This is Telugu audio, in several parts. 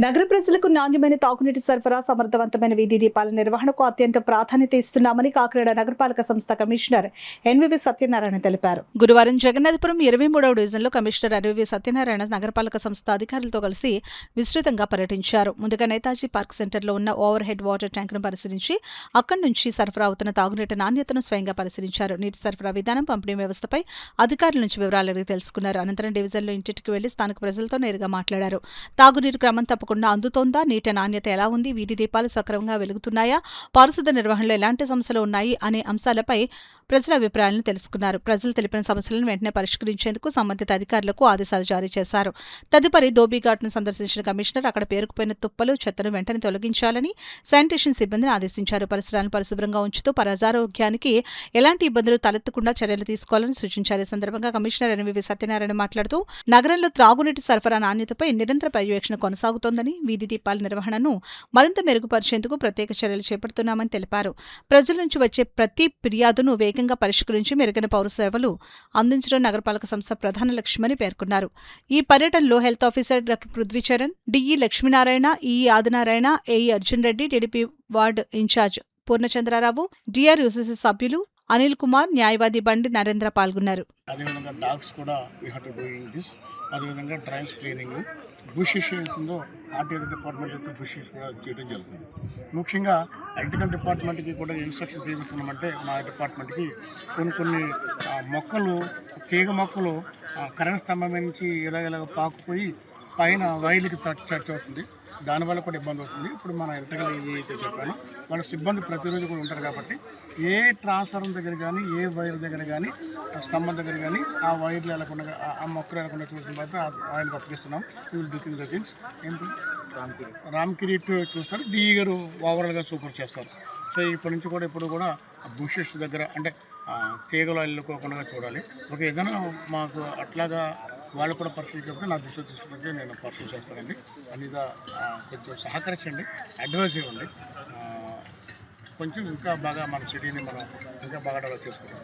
నగర ప్రజలకు నాణ్యమైన తాగునీటి సరఫరా, సమర్థవంతమైన వీధి దీపాల నిర్వహణకు అత్యంత ప్రాధాన్యత ఇస్తున్నామని కాకినాడ నగరపాలక సంస్థ కమిషనర్ ఎన్వివి సత్యనారాయణ తెలిపారు. గురువారం జగన్నాథపురం 23వ డివిజన్లో కమిషనర్ ఎన్వివి సత్యనారాయణ నగరపాలక సంస్థ అధికారులతో కలిసి విస్తృతంగా పర్యటించారు. ముందుగా నేతాజీ పార్క్ సెంటర్లో ఉన్న ఓవర్ హెడ్ వాటర్ ట్యాంకును పరిశీలించి అక్కడి నుంచి సరఫరా అవుతున్న తాగునీటి నాణ్యతను స్వయంగా పరిశీలించారు. నీటి సరఫరా విధానం, పంపిణీ వ్యవస్థపై అధికారుల నుంచి వివరాలు అడిగి తెలుసుకున్నారు. అనంతరం డివిజన్లో ఇంటింటికి వెళ్లి స్థానిక ప్రజలతో నేరుగా మాట్లాడారు. తాగునీరు క్రమం తప్పకుండా అందుతోందా, నీటి నాణ్యత ఎలా ఉంది, వీధి దీపాలు సక్రమంగా వెలుగుతున్నాయా, పారిశుద్ధ నిర్వహణలో ఎలాంటి సమస్యలు ఉన్నాయి అనే అంశాలపై ప్రజల అభిప్రాయాలను తెలుసుకున్నారు. ప్రజలు తెలిపిన సమస్యలను వెంటనే పరిష్కరించేందుకు సంబంధిత అధికారులకు ఆదేశాలు జారీ చేశారు. తదుపరి ధోబీఘాట్ను సందర్శించిన కమిషనర్ అక్కడ పేరుకుపోయిన తుప్పలు, చెత్తను వెంటనే తొలగించాలని శానిటేషన్ సిబ్బందిని ఆదేశించారు. పరిసరాలను పరిశుభ్రంగా ఉంచుతూ ప్రజారోగ్యానికి ఎలాంటి ఇబ్బందులు తలెత్తకుండా చర్యలు తీసుకోవాలని సూచించారు. ఈ సందర్భంగా కమిషనర్ ఎన్వివి సత్యనారాయణ మాట్లాడుతూ నగరంలో త్రాగునీటి సరఫరా నాణ్యతపై నిరంతర పర్యవేక్షణ కొనసాగుతోందని, వీధి దీపాల నిర్వహణను మరింత మెరుగుపరిచేందుకు ప్రత్యేక చర్యలు చేపడుతున్నామని తెలిపారు. ప్రజల నుంచి వచ్చే ప్రతి ఫిర్యాదును వేగంగా పరిష్కరించి మెరుగైన పౌర సేవలు అందించడం నగరపాలక సంస్థ ప్రధాన లక్ష్యమని పేర్కొన్నారు. ఈ పర్యటనలో health officer doctor Prithvicharan, DE Lakshminarayana, EE Adinarayana, AE Arjun Reddy, TDP ward incharge Purnachandrarao, DRUCC సభ్యులు అనిల్ కుమార్, న్యాయవాది బండి నరేంద్ర పాల్గొన్నారు. అదేవిధంగా డాగ్స్ కూడా we have to doing this. అదేవిధంగా డ్రైన్స్ క్లీనింగ్, బుషెస్ ఉందో ఆర్టీఓ డిపార్ట్మెంట్ యొక్క బుషెస్ కూడా చేయడం జరుగుతుంది. ముఖ్యంగా ఎలక్ట్రికల్ డిపార్ట్మెంట్కి కూడా ఇన్స్ట్రక్షన్స్ ఏమిస్తున్నామంటే, మా డిపార్ట్మెంట్కి కొన్ని మొక్కలు, తీగ మొక్కలు కరెంట్ స్తంభం నుంచి ఇలాగ పాకుపోయి పైన వైర్లకి టచ్ అవుతుంది. దానివల్ల కూడా ఇబ్బంది అవుతుంది. ఇప్పుడు మన ఎలక్ట్రికల్ ఏదైతే చెప్పానో వాళ్ళ సిబ్బంది ప్రతిరోజు కూడా ఉంటారు కాబట్టి ఏ ట్రాన్స్ఫార్మర్ దగ్గర కానీ, ఏ వైర్ దగ్గర కానీ, స్తంభం దగ్గర కానీ ఆ వైర్లు వెళ్ళకుండా, ఆ మొక్కలు వెళ్ళకుండా చూసిన తర్వాత ఆయన అప్పగిస్తున్నాం. వీళ్ళు డూకింగ్ ద థింగ్స్. ఏంటి రామ్కిరి చూస్తారు, డిఈ గారు ఓవరాల్గా సూపర్ చేస్తారు. సో ఇప్పటి నుంచి కూడా ఇప్పుడు కూడా బుషెస్ దగ్గర అంటే తీగలు వెళ్ళుకోకుండా చూడాలి. ఒక ఏదైనా మాకు అట్లాగా వాళ్ళు కూడా పరిశీలిస్తే నా దృష్టిలో తీసుకుంటే నేను పరిశీలి చేస్తానండి. అనేది కొంచెం సహకరించండి, అడ్వైజ్ ఇవ్వండి. కొంచెం ఇంకా బాగా మన సిటీని మనం ఇంకా బాగా డెవలప్ చేసుకుంటాం.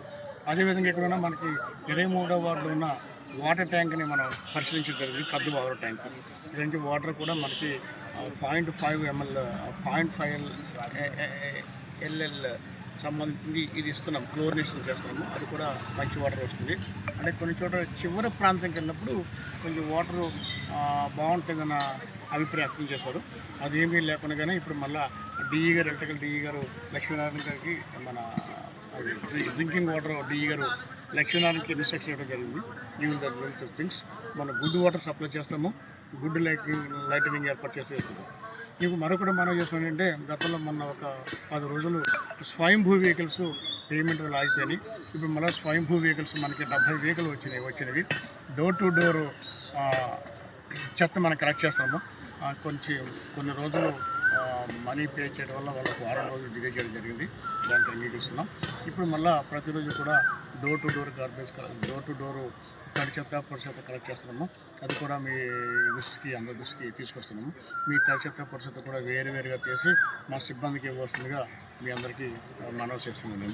అదేవిధంగా ఎక్కడైనా మనకి 23వ వార్డులో ఉన్న వాటర్ ట్యాంక్ని మనం పరిశీలించడం జరిగింది. కద్దు వాటర్ ట్యాంక్ ఇలాంటి వాటర్ కూడా మనకి 0.5 ml 0.5 LL సంబంధించి ఇది ఇస్తున్నాం, క్లోరినేషన్ చేస్తున్నాము. అది కూడా మంచి వాటర్ వస్తుంది. అంటే కొన్ని చోట్ల చివరి ప్రాంతంకి వెళ్ళినప్పుడు కొంచెం వాటరు బాగుంటుందన్న అభిప్రాయం వ్యక్తం చేశారు. అదేమీ లేకుండా ఇప్పుడు మళ్ళీ డిఈ గారు, ఎలక్ట్రికల్ డిఈ గారు లక్ష్మీనారాయణ గారికి మన డ్రింకింగ్ వాటర్ డిఈ గారు లక్ష్మీనారాయణకి ఇన్స్ట్రక్షన్ ఇవ్వడం జరిగింది. ఈవెన్ ద థింగ్స్ మనం గుడ్ వాటర్ సప్లై చేస్తాము, గుడ్ లైటింగ్ ఏర్పాటు చేసి వేస్తున్నాం. మీకు మరొకటి మనం చేస్తామంటే, గతంలో మొన్న ఒక 10 రోజులు స్వయంభూ వెహికల్స్ పేమెంట్ ఆగిపోయినాయి. ఇప్పుడు మళ్ళీ స్వయంభూ వెహికల్స్ మనకి 70 వెహికల్ వచ్చినవి. డోర్ టు డోర్ చెత్త మనం కలెక్ట్ చేస్తాము. కొన్ని రోజులు మనీ పే చేయడం వల్ల వాళ్ళకు 6 రోజులు డిలే చేయడం జరిగింది. దానికి అంగీకరిస్తున్నాం. ఇప్పుడు మళ్ళీ ప్రతిరోజు కూడా door to door garbage, door to door తడి చెత్త, పొడి చెత్త కలెక్ట్ చేస్తున్నాము. అది కూడా మీ దృష్టికి, అందరి దృష్టికి తీసుకొస్తున్నాము. మీ తడి చెత్త, పొడి చెత్త కూడా వేరువేరుగా చేసి మా సిబ్బందికి ఇవ్వాల్సిందిగా మీ అందరికీ మనవి చేస్తున్నానండి.